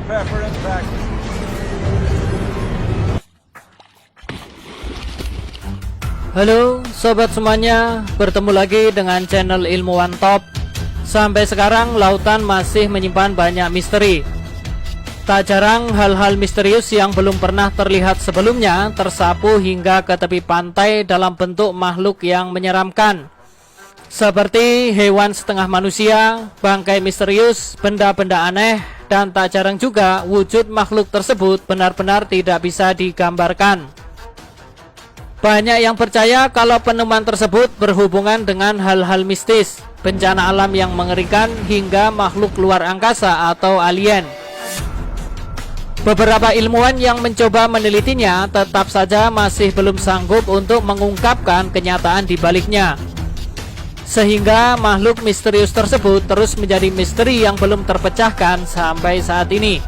pepper and practice. Halo sobat semuanya, bertemu lagi dengan channel Ilmuwan Top. Sampai sekarang lautan masih menyimpan banyak misteri. Tak jarang hal-hal misterius yang belum pernah terlihat sebelumnya tersapu hingga ke tepi pantai dalam bentuk makhluk yang menyeramkan, seperti hewan setengah manusia, bangkai misterius, benda-benda aneh, dan tak jarang juga wujud makhluk tersebut benar-benar tidak bisa digambarkan. Banyak yang percaya kalau penemuan tersebut berhubungan dengan hal-hal mistis, bencana alam yang mengerikan, hingga makhluk luar angkasa atau alien. Beberapa ilmuwan yang mencoba menelitinya tetap saja masih belum sanggup untuk mengungkapkan kenyataan di baliknya, sehingga makhluk misterius tersebut terus menjadi misteri yang belum terpecahkan sampai saat ini.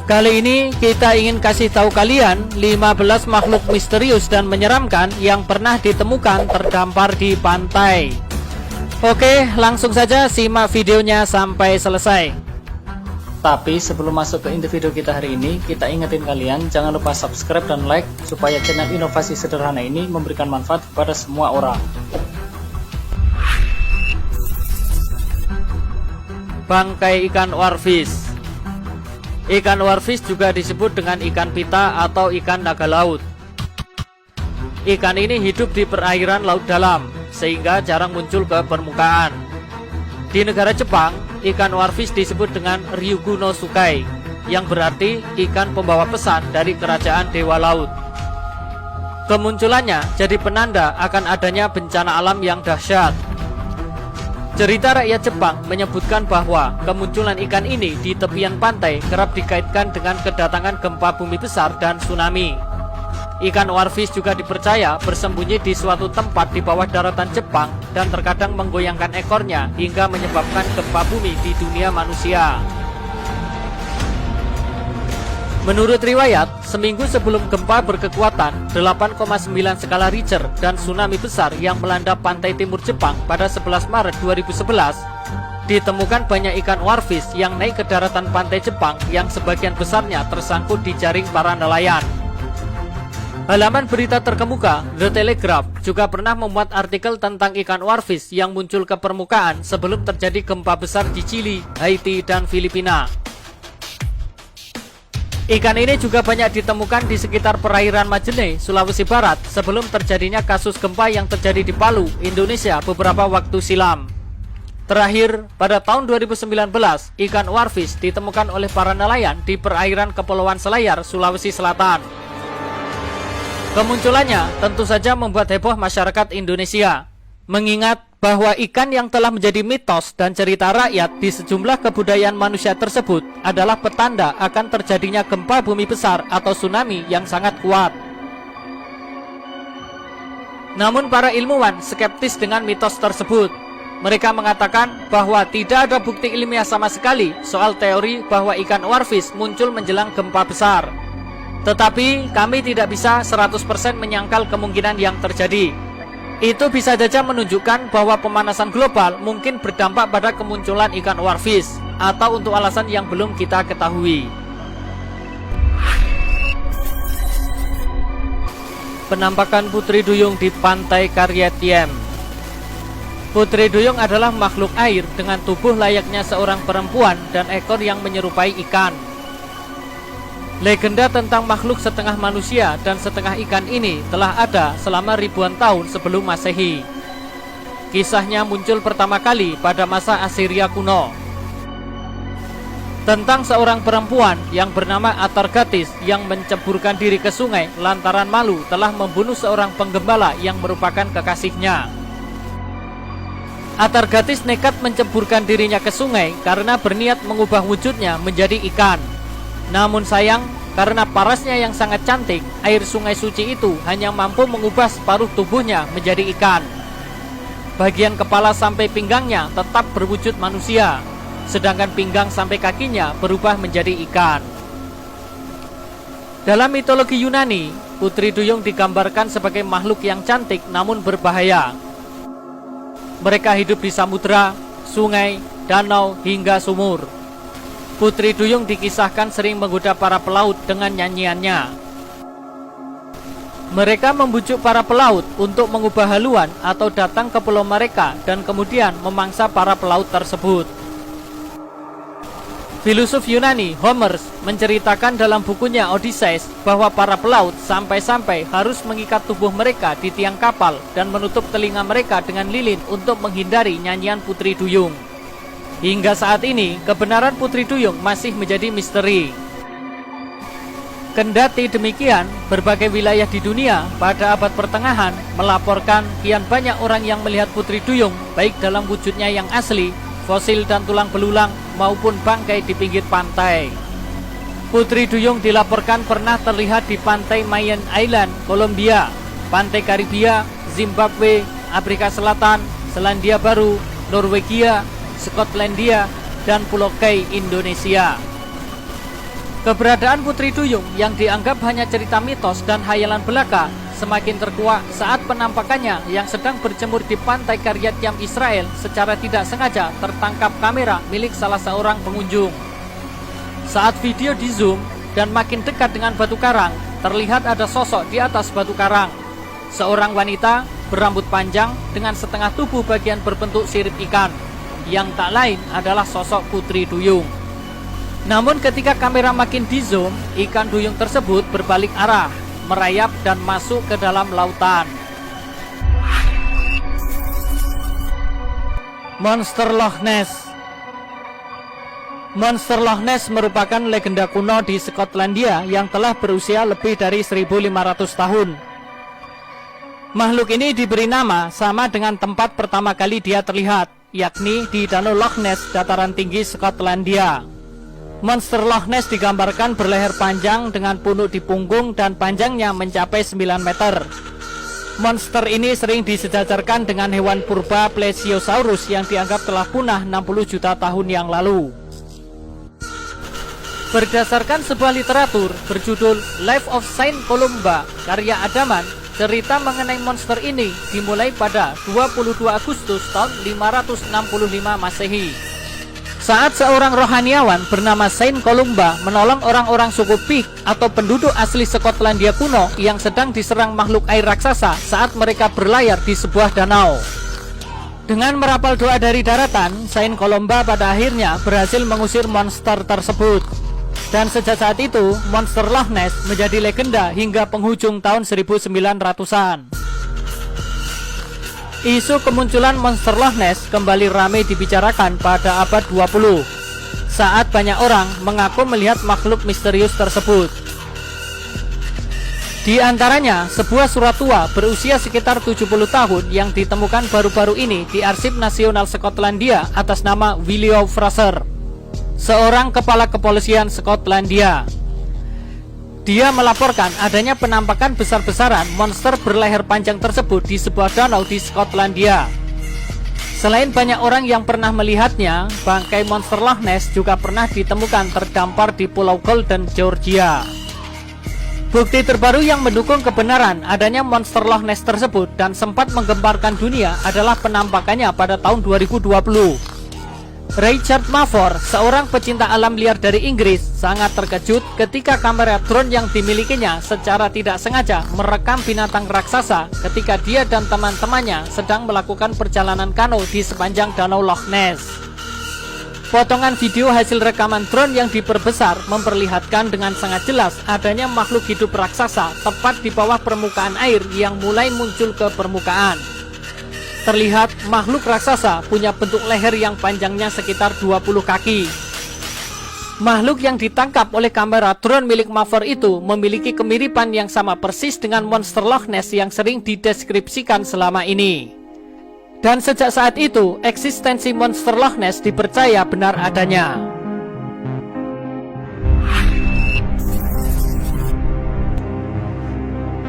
Kali ini kita ingin kasih tahu kalian 15 makhluk misterius dan menyeramkan yang pernah ditemukan terdampar di pantai. Oke, langsung saja simak videonya sampai selesai. Tapi sebelum masuk ke inti video kita hari ini, kita ingetin kalian jangan lupa subscribe dan like supaya channel inovasi sederhana ini memberikan manfaat kepada semua orang. Bangkai ikan warfish. Ikan warfish juga disebut dengan ikan pita atau ikan naga laut. Ikan ini hidup di perairan laut dalam, sehingga jarang muncul ke permukaan. Di negara Jepang, ikan warfish disebut dengan Ryugu no Sukai, yang berarti ikan pembawa pesan dari kerajaan dewa laut. Kemunculannya jadi penanda akan adanya bencana alam yang dahsyat. Cerita rakyat Jepang menyebutkan bahwa kemunculan ikan ini di tepian pantai kerap dikaitkan dengan kedatangan gempa bumi besar dan tsunami. Ikan warfish juga dipercaya bersembunyi di suatu tempat di bawah daratan Jepang dan terkadang menggoyangkan ekornya hingga menyebabkan gempa bumi di dunia manusia. Menurut riwayat, seminggu sebelum gempa berkekuatan 8,9 skala Richter dan tsunami besar yang melanda pantai timur Jepang pada 11 Maret 2011, ditemukan banyak ikan warfish yang naik ke daratan pantai Jepang yang sebagian besarnya tersangkut di jaring para nelayan. Halaman berita terkemuka, The Telegraph, juga pernah memuat artikel tentang ikan warfish yang muncul ke permukaan sebelum terjadi gempa besar di Chili, Haiti, dan Filipina. Ikan ini juga banyak ditemukan di sekitar perairan Majene, Sulawesi Barat sebelum terjadinya kasus gempa yang terjadi di Palu, Indonesia beberapa waktu silam. Terakhir, pada tahun 2019, ikan warfish ditemukan oleh para nelayan di perairan Kepulauan Selayar, Sulawesi Selatan. Kemunculannya tentu saja membuat heboh masyarakat Indonesia, mengingat bahwa ikan yang telah menjadi mitos dan cerita rakyat di sejumlah kebudayaan manusia tersebut adalah petanda akan terjadinya gempa bumi besar atau tsunami yang sangat kuat. Namun para ilmuwan skeptis dengan mitos tersebut. Mereka mengatakan bahwa tidak ada bukti ilmiah sama sekali soal teori bahwa ikan warfish muncul menjelang gempa besar. Tetapi kami tidak bisa 100% menyangkal kemungkinan yang terjadi. Itu bisa saja menunjukkan bahwa pemanasan global mungkin berdampak pada kemunculan ikan warfish, atau untuk alasan yang belum kita ketahui. Penampakan Putri Duyung di Pantai Karyatiem. Putri Duyung adalah makhluk air dengan tubuh layaknya seorang perempuan dan ekor yang menyerupai ikan. Legenda tentang makhluk setengah manusia dan setengah ikan ini telah ada selama ribuan tahun sebelum Masehi. Kisahnya muncul pertama kali pada masa Assyria kuno, tentang seorang perempuan yang bernama Atargatis yang menceburkan diri ke sungai lantaran malu telah membunuh seorang penggembala yang merupakan kekasihnya. Atargatis nekat menceburkan dirinya ke sungai karena berniat mengubah wujudnya menjadi ikan. Namun sayang, karena parasnya yang sangat cantik, air sungai suci itu hanya mampu mengubah separuh tubuhnya menjadi ikan. Bagian kepala sampai pinggangnya tetap berwujud manusia, sedangkan pinggang sampai kakinya berubah menjadi ikan. Dalam mitologi Yunani, Putri Duyung digambarkan sebagai makhluk yang cantik namun berbahaya. Mereka hidup di samudera, sungai, danau, hingga sumur. Putri Duyung dikisahkan sering menggoda para pelaut dengan nyanyiannya. Mereka membujuk para pelaut untuk mengubah haluan atau datang ke pulau mereka dan kemudian memangsa para pelaut tersebut. Filosof Yunani Homer menceritakan dalam bukunya Odysseus bahwa para pelaut sampai-sampai harus mengikat tubuh mereka di tiang kapal dan menutup telinga mereka dengan lilin untuk menghindari nyanyian Putri Duyung. Hingga saat ini, kebenaran Putri Duyung masih menjadi misteri. Kendati demikian, berbagai wilayah di dunia pada abad pertengahan melaporkan kian banyak orang yang melihat Putri Duyung, baik dalam wujudnya yang asli, fosil dan tulang belulang, maupun bangkai di pinggir pantai. Putri Duyung dilaporkan pernah terlihat di pantai Mayan Island, Kolombia, pantai Karibia, Zimbabwe, Afrika Selatan, Selandia Baru, Norwegia, Skotlandia, dan Pulau Kai, Indonesia. Keberadaan Putri Duyung yang dianggap hanya cerita mitos dan hayalan belaka semakin terkuak saat penampakannya yang sedang berjemur di pantai Kiryat Yam Israel secara tidak sengaja tertangkap kamera milik salah seorang pengunjung. Saat video di zoom dan makin dekat dengan batu karang, terlihat ada sosok di atas batu karang. Seorang wanita berambut panjang dengan setengah tubuh bagian berbentuk sirip ikan, yang tak lain adalah sosok Putri Duyung. Namun ketika kamera makin di zoom, ikan duyung tersebut berbalik arah, merayap dan masuk ke dalam lautan. Monster Loch Ness. Monster Loch Ness merupakan legenda kuno di Skotlandia yang telah berusia lebih dari 1.500 tahun. Makhluk ini diberi nama sama dengan tempat pertama kali dia terlihat, yakni di Danau Loch Ness, dataran tinggi Skotlandia. Monster Loch Ness digambarkan berleher panjang dengan punuk di punggung dan panjangnya mencapai 9 meter. Monster ini sering disejajarkan dengan hewan purba Plesiosaurus yang dianggap telah punah 60 juta tahun yang lalu. Berdasarkan sebuah literatur berjudul Life of Saint Columba karya Adaman, cerita mengenai monster ini dimulai pada 22 Agustus tahun 565 Masehi. Saat seorang rohaniawan bernama Saint Columba menolong orang-orang suku Pik atau penduduk asli Skotlandia kuno yang sedang diserang makhluk air raksasa saat mereka berlayar di sebuah danau. Dengan merapal doa dari daratan, Saint Columba pada akhirnya berhasil mengusir monster tersebut. Dan sejak saat itu, Monster Loch Ness menjadi legenda hingga penghujung tahun 1900-an. Isu kemunculan Monster Loch Ness kembali ramai dibicarakan pada abad 20 saat banyak orang mengaku melihat makhluk misterius tersebut. Di antaranya sebuah surat tua berusia sekitar 70 tahun yang ditemukan baru-baru ini di Arsip Nasional Skotlandia atas nama William Fraser, seorang kepala kepolisian Skotlandia. Dia melaporkan adanya penampakan besar-besaran monster berleher panjang tersebut di sebuah danau di Skotlandia. Selain banyak orang yang pernah melihatnya, bangkai Monster Loch Ness juga pernah ditemukan terdampar di Pulau Golden, Georgia. Bukti terbaru yang mendukung kebenaran adanya Monster Loch Ness tersebut dan sempat menggemparkan dunia adalah penampakannya pada tahun 2020. Richard Mavor, seorang pecinta alam liar dari Inggris, sangat terkejut ketika kamera drone yang dimilikinya secara tidak sengaja merekam binatang raksasa ketika dia dan teman-temannya sedang melakukan perjalanan kano di sepanjang Danau Loch Ness. Potongan video hasil rekaman drone yang diperbesar memperlihatkan dengan sangat jelas adanya makhluk hidup raksasa tepat di bawah permukaan air yang mulai muncul ke permukaan. Terlihat makhluk raksasa punya bentuk leher yang panjangnya sekitar 20 kaki. Makhluk yang ditangkap oleh kamera drone milik Mavor itu memiliki kemiripan yang sama persis dengan Monster Loch Ness yang sering dideskripsikan selama ini. Dan sejak saat itu, eksistensi Monster Loch Ness dipercaya benar adanya.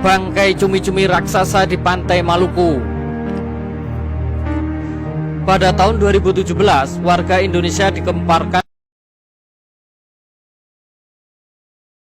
Bangkai cumi-cumi raksasa di pantai Maluku. Pada tahun 2017, warga Indonesia digemparkan